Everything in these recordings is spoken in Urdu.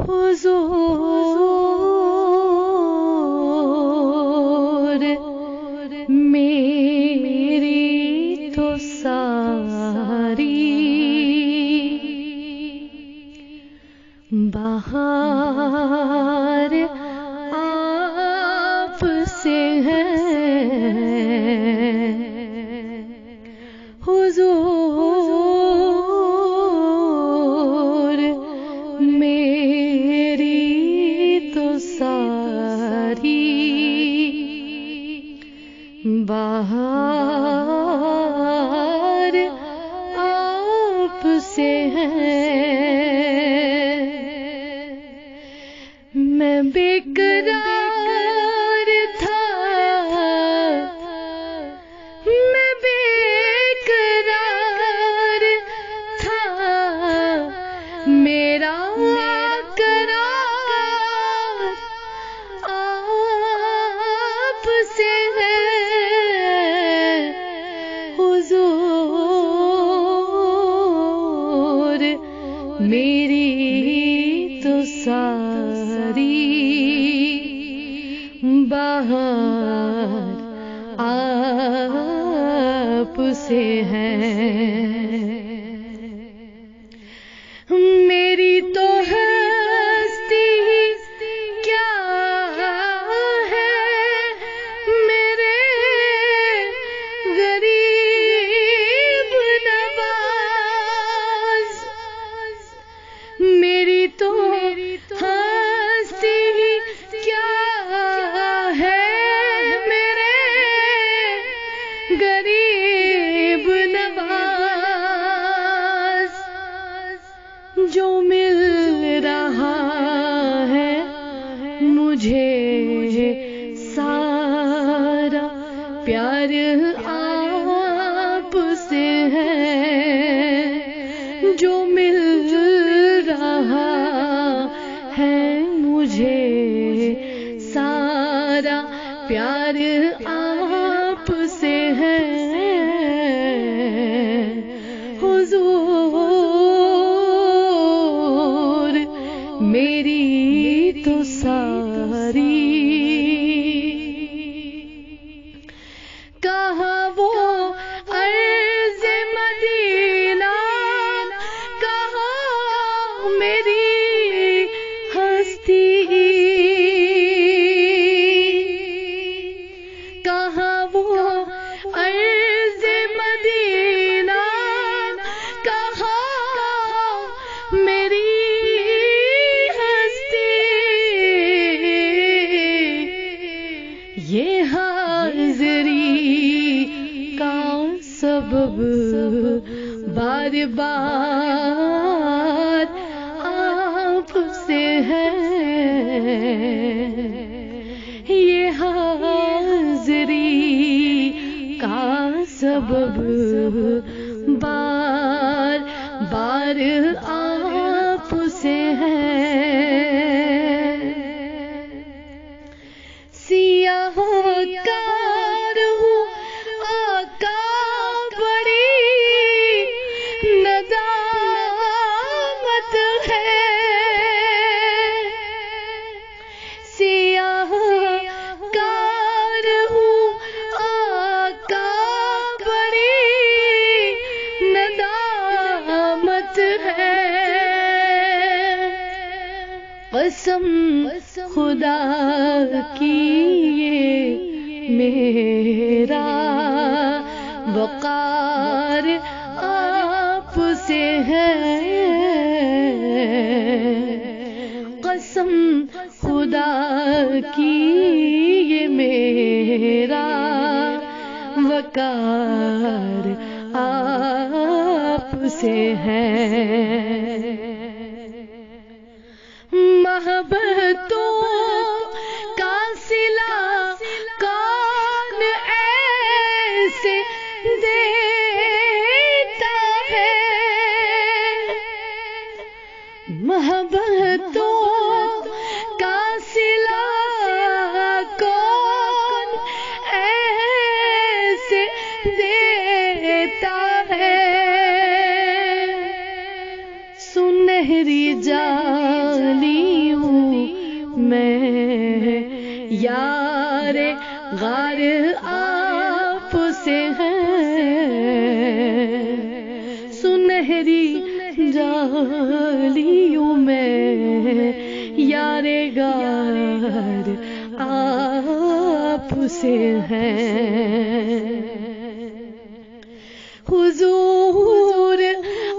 حضور میری تو ساری بہار آپ سے ہے حضور میری تو ساری بہار آپ سے ہے میں بے قرار تھا میں بے قرار تھا میرا قرار آپ سے ہے حضور میری تو ساری بہار آپ سے ہے میری تو ہستی کیا ہے میرے غریب نواز میری تو ہستی کیا ہے میرے غریب نواز جو مل رہا ہے مجھے سارا پیار آپ سے ہے جو مل رہا ہے مجھے سارا پیار آپ سے ہے حضور میری تو ساری کہاں وہ عرض مدینہ کہاں میری ہستی کہاں وہ عرض مدینہ کہاں میری ہستی یہ حاضری کا سبب بار بار آپ سے ہے یہ حاضری کا سبب بار بار آپ سے ہے سیاہ کار ہوں آقا بڑی ندامت ہے سیاہ کار ہوں آقا بڑی ندامت ہے قسم خدا کی یہ میرا وقار آپ سے ہے قسم خدا کی یہ میرا وقار آپ سے ہے محبتوں کا صلہ کون ایسے دیتا ہے محبتوں کا صلہ کون ایسے دیتا ہے سنہری جالی میں یار غار آپ سے ہے، سنہری جالیوں میں یار غار آپ سے ہے۔ حضور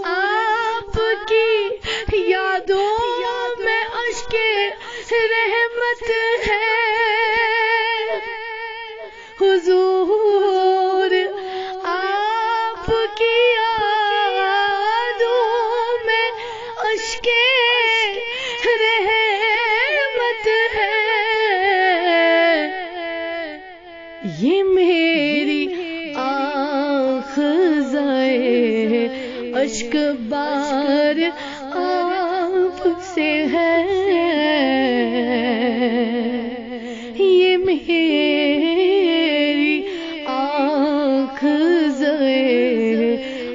آپ کی یادوں میں اشک رحمت ہے، حضور آپ کی یادوں میں اشک رحمت ہے۔ یہ میری اشک بار آپ سے ہے، یہ میری آنکھ زے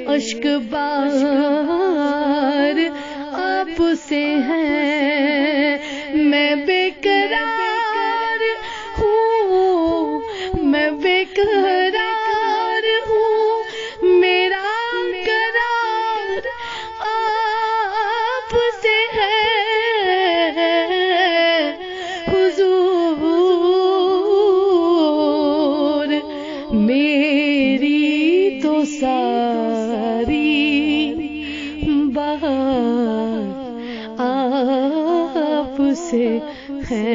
اشک بار آپ سے ہے۔ میں بے قرار ہوں، میں بے قرار ہوں، میرا قرار آپ سے ہے۔ حضور میری تو ساری بات آپ سے ہے۔